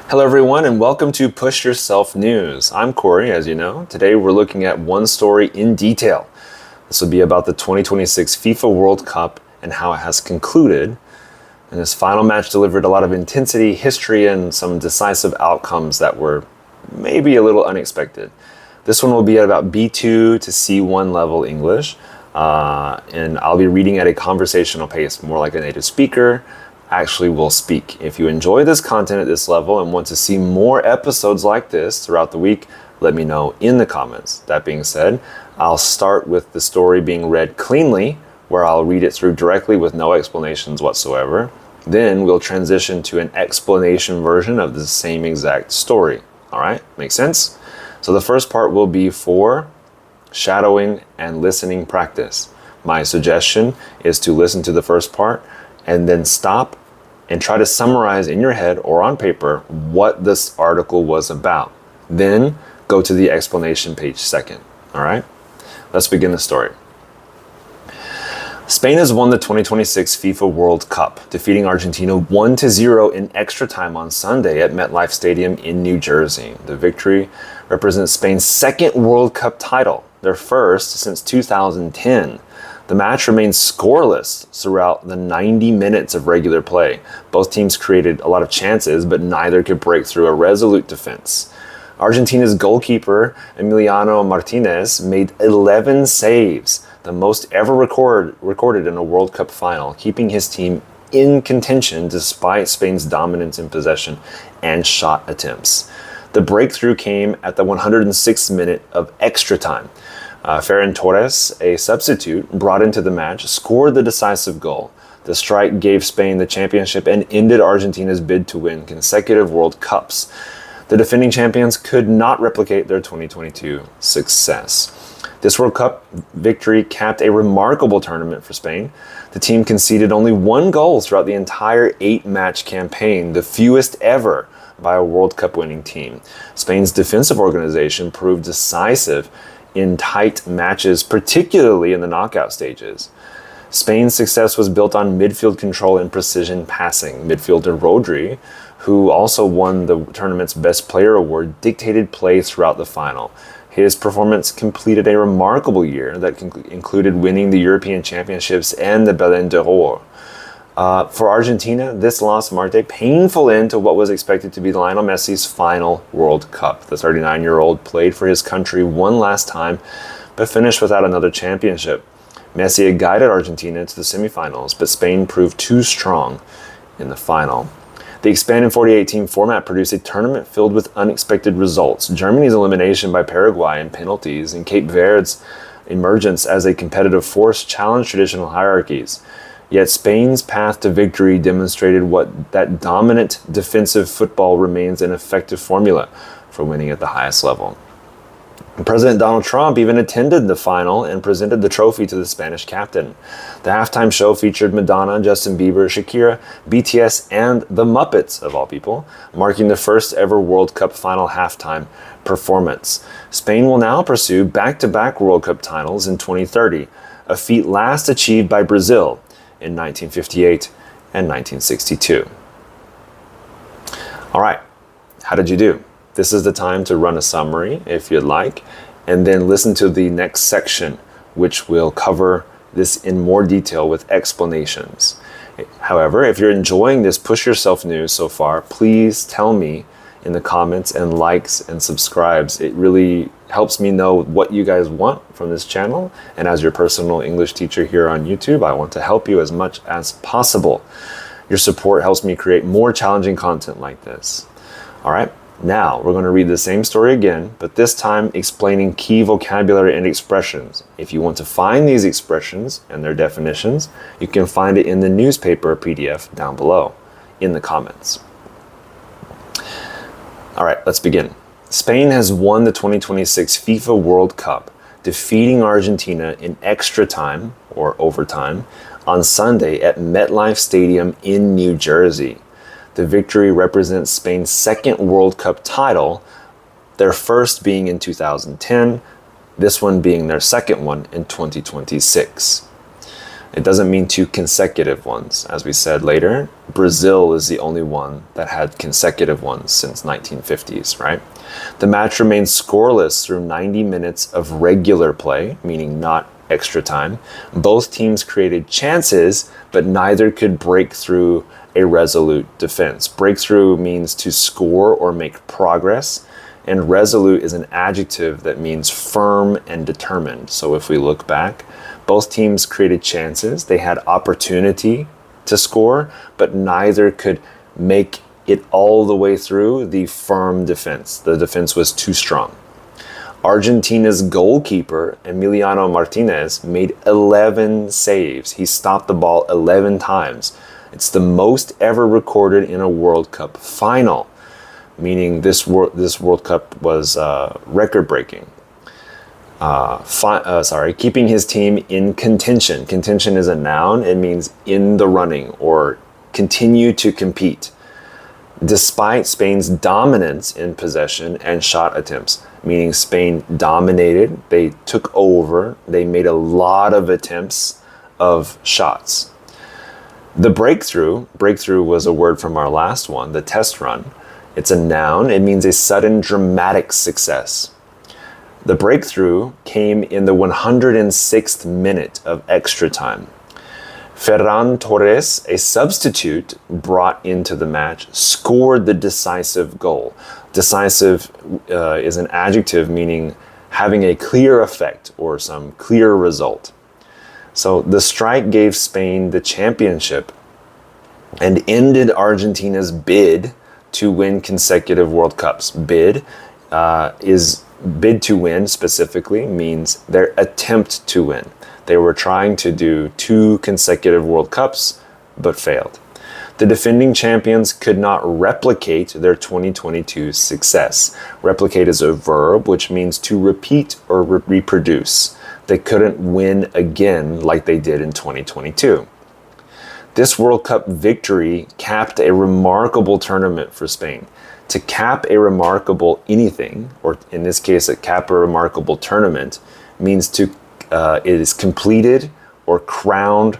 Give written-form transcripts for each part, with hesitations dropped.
Hello everyone and welcome to Push Yourself News. I'm Corey, as you know. Today we're looking at one story in detail. This will be about the 2026 FIFA World Cup and how it has concluded. And this final match delivered a lot of intensity, history, and some decisive outcomes that were maybe a little unexpected. This one will be at about B2 to C1 level English. And I'll be reading at a conversational pace, more like a native speaker actually will speak. If you enjoy this content at this level and want to see more episodes like this throughout the week, let me know in the comments. That being said, I'll start with the story being read cleanly, where I'll read it through directly with no explanations whatsoever. Then we'll transition to an explanation version of the same exact story. All right, makes sense? So the first part will be for shadowing and listening practice. My suggestion is to listen to the first part and then stop and try to summarize in your head or on paper what this article was about. Then go to the explanation page second. All right, let's begin the story. Spain has won the 2026 FIFA World Cup, defeating Argentina 1-0 in extra time on Sunday at MetLife Stadium in New Jersey. The victory represents Spain's second World Cup title, their first since 2010. The match remained scoreless throughout the 90 minutes of regular play. Both teams created a lot of chances, but neither could break through a resolute defense. Argentina's goalkeeper, Emiliano Martinez, made 11 saves, the most ever recorded in a World Cup final, keeping his team in contention despite Spain's dominance in possession and shot attempts. The breakthrough came at the 106th minute of extra time. Ferran Torres, a substitute brought into the match, scored the decisive goal. The strike gave Spain the championship and ended Argentina's bid to win consecutive World Cups. The defending champions could not replicate their 2022 success. This World Cup victory capped a remarkable tournament for Spain. The team conceded only one goal throughout the entire 8-match campaign, the fewest ever by a World Cup winning team. Spain's defensive organization proved decisive in tight matches, particularly in the knockout stages. Spain's success was built on midfield control and precision passing. Midfielder Rodri, who also won the tournament's Best Player award, dictated play throughout the final. His performance completed a remarkable year that included winning the European Championships and the Ballon d'Or. For Argentina, this loss marked a painful end to what was expected to be Lionel Messi's final World Cup. The 39-year-old played for his country one last time, but finished without another championship. Messi had guided Argentina to the semifinals, but Spain proved too strong in the final. The expanded 48-team format produced a tournament filled with unexpected results. Germany's elimination by Paraguay in penalties and Cape Verde's emergence as a competitive force challenged traditional hierarchies. Yet Spain's path to victory demonstrated that dominant defensive football remains an effective formula for winning at the highest level. President Donald Trump even attended the final and presented the trophy to the Spanish captain. The halftime show featured Madonna, Justin Bieber, Shakira, BTS, and the Muppets, of all people, marking the first ever World Cup final halftime performance. Spain will now pursue back-to-back World Cup titles in 2030, a feat last achieved by Brazil in 1958 and 1962. All right, how did you do? This is the time to run a summary if you'd like, and then listen to the next section, which will cover this in more detail with explanations. However, if you're enjoying this Push Yourself news so far, please tell me in the comments and likes and subscribes. It really helps me know what you guys want from this channel. And as your personal English teacher here on YouTube, I want to help you as much as possible. Your support helps me create more challenging content like this. All right, now we're going to read the same story again, but this time explaining key vocabulary and expressions. If you want to find these expressions and their definitions, you can find it in the newspaper PDF down below in the comments. All right, let's begin. Spain has won the 2026 FIFA World Cup, defeating Argentina in extra time, or overtime, on Sunday at MetLife Stadium in New Jersey. The victory represents Spain's second World Cup title, their first being in 2010, this one being their second one in 2026. It doesn't mean two consecutive ones. As we said later, Brazil is the only one that had consecutive ones since 1950s, right? The match remained scoreless through 90 minutes of regular play, meaning not extra time. Both teams created chances, but neither could break through a resolute defense. Breakthrough means to score or make progress, and resolute is an adjective that means firm and determined. So if we look back, both teams created chances. They had opportunity to score, but neither could make it all the way through the firm defense. The defense was too strong. Argentina's goalkeeper, Emiliano Martinez, made 11 saves. He stopped the ball 11 times. It's the most ever recorded in a World Cup final, meaning this World Cup was record-breaking. Keeping his team in contention. Contention is a noun. It means in the running or continue to compete. Despite Spain's dominance in possession and shot attempts, meaning Spain dominated, they took over, they made a lot of attempts of shots. The breakthrough was a word from our last one, the test run. It's a noun. It means a sudden dramatic success. The breakthrough came in the 106th minute of extra time. Ferran Torres, a substitute brought into the match, scored the decisive goal. Decisive is an adjective meaning having a clear effect or some clear result. So the strike gave Spain the championship and ended Argentina's bid to win consecutive World Cups. Bid to win specifically means their attempt to win. They were trying to do 2 consecutive World Cups, but failed. The defending champions could not replicate their 2022 success. Replicate is a verb, which means to repeat or reproduce. They couldn't win again like they did in 2022. This World Cup victory capped a remarkable tournament for Spain. To cap a remarkable anything, or in this case, cap a remarkable tournament, means it is completed or crowned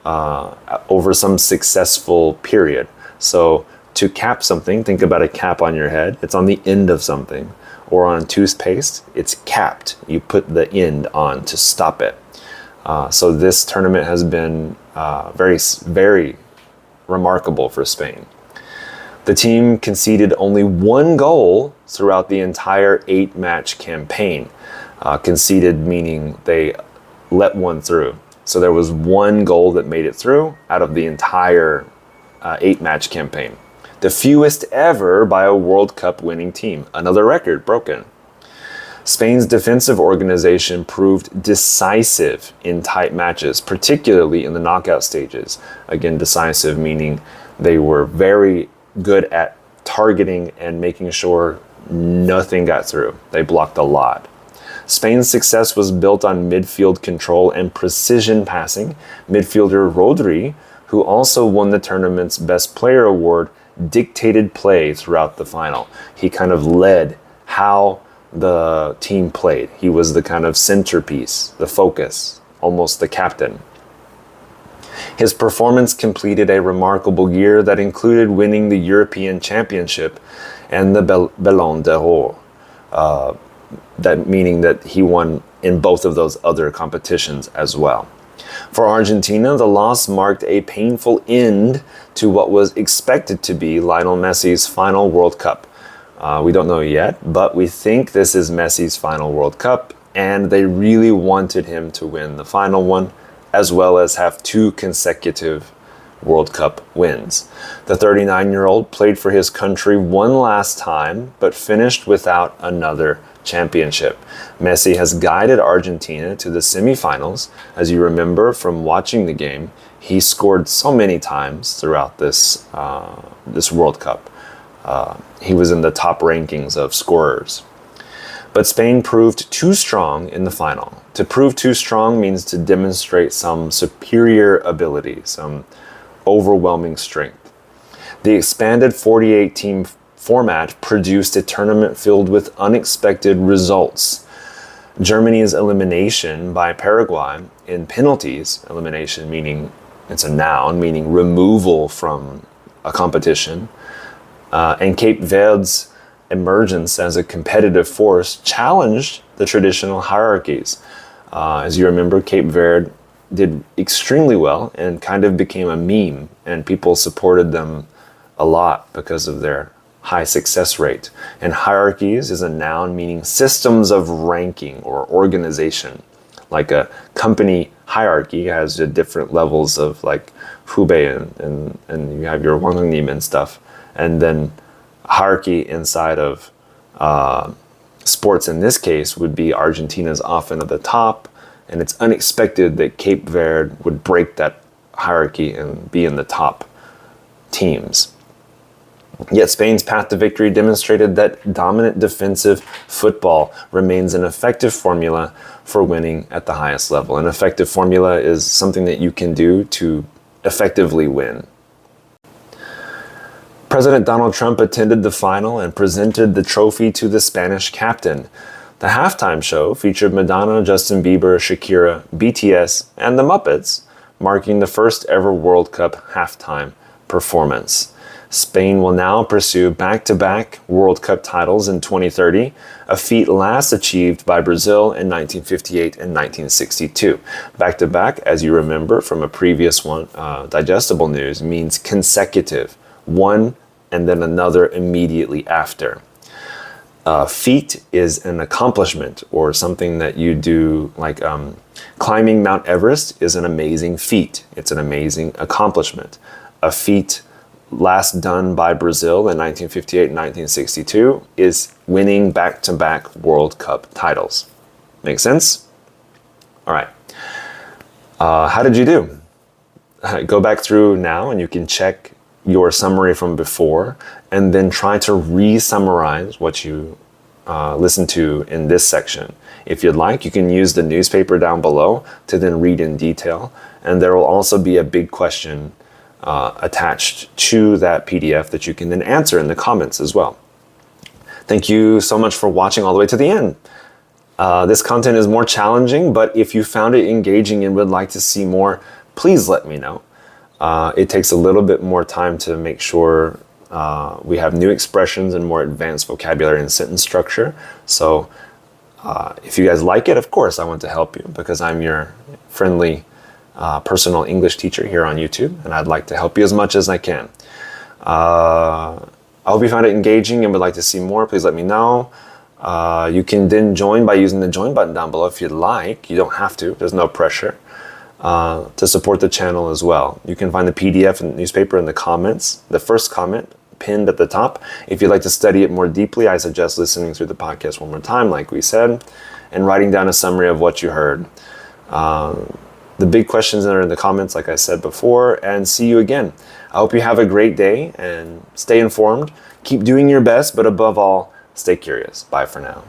over some successful period. So to cap something, think about a cap on your head. It's on the end of something. Or on toothpaste, it's capped. You put the end on to stop it. So this tournament has been very, very remarkable for Spain. The team conceded only 1 goal throughout the entire 8-match campaign. Conceded meaning they let one through. So there was 1 goal that made it through out of the entire 8-match campaign. The fewest ever by a World Cup winning team. Another record broken. Spain's defensive organization proved decisive in tight matches, particularly in the knockout stages. Again, decisive meaning they were very good at targeting and making sure nothing got through. They blocked a lot. Spain's success was built on midfield control and precision passing. Midfielder Rodri, who also won the tournament's Best Player award, dictated play throughout the final. He kind of led how the team played. He was the kind of centerpiece, the focus, almost the captain. His performance completed a remarkable year that included winning the European Championship and the Ballon d'Or. That meaning that he won in both of those other competitions as well. For Argentina, the loss marked a painful end to what was expected to be Lionel Messi's final World Cup. We don't know yet, but we think this is Messi's final World Cup, and they really wanted him to win the final one, as well as have 2 consecutive World Cup wins. The 39-year-old played for his country one last time, but finished without another championship. Messi has guided Argentina to the semifinals. As you remember from watching the game, he scored so many times throughout this World Cup. He was in the top rankings of scorers. But Spain proved too strong in the final. To prove too strong means to demonstrate some superior ability, some overwhelming strength. The expanded 48-team format produced a tournament filled with unexpected results. Germany's elimination by Paraguay in penalties, elimination meaning it's a noun, meaning removal from a competition, and Cape Verde's emergence as a competitive force challenged the traditional hierarchies. As you remember, Cape Verde did extremely well and kind of became a meme, and people supported them a lot because of their high success rate. And hierarchies is a noun meaning systems of ranking or organization. Like a company hierarchy has the different levels of like Hubei and you have your Wangnim and stuff. And then hierarchy inside of sports in this case would be Argentina's often at the top, and it's unexpected that Cape Verde would break that hierarchy and be in the top teams. Yet Spain's path to victory demonstrated that dominant defensive football remains an effective formula for winning at the highest level. An effective formula is something that you can do to effectively win. President Donald Trump attended the final and presented the trophy to the Spanish captain. The halftime show featured Madonna, Justin Bieber, Shakira, BTS, and the Muppets, marking the first ever World Cup halftime performance. Spain will now pursue back-to-back World Cup titles in 2030, a feat last achieved by Brazil in 1958 and 1962. Back-to-back, as you remember from a previous one, digestible news, means consecutive, one and then another immediately after. Feat is an accomplishment or something that you do, like climbing Mount Everest is an amazing feat. It's an amazing accomplishment. A feat last done by Brazil in 1958 and 1962 is winning back-to-back World Cup titles. Make sense? All right. How did you do? Go back through now and you can check your summary from before and then try to re-summarize what you listened to in this section. If you'd like, you can use the newspaper down below to then read in detail, and there will also be a big question attached to that PDF that you can then answer in the comments as well. Thank you so much for watching all the way to the end. This content is more challenging, but if you found it engaging and would like to see more, please let me know. It takes a little bit more time to make sure we have new expressions and more advanced vocabulary and sentence structure. So if you guys like it, of course, I want to help you because I'm your friendly personal English teacher here on YouTube, and I'd like to help you as much as I can. I hope you found it engaging and would like to see more. Please let me know. You can then join by using the join button down below if you'd like. You don't have to. There's no pressure. To support the channel as well. You can find the PDF and newspaper in the comments. The first comment pinned at the top. If you'd like to study it more deeply, I suggest listening through the podcast one more time, like we said, and writing down a summary of what you heard. The big questions that are in the comments, like I said before, and see you again. I hope you have a great day and stay informed. Keep doing your best, but above all, stay curious. Bye for now.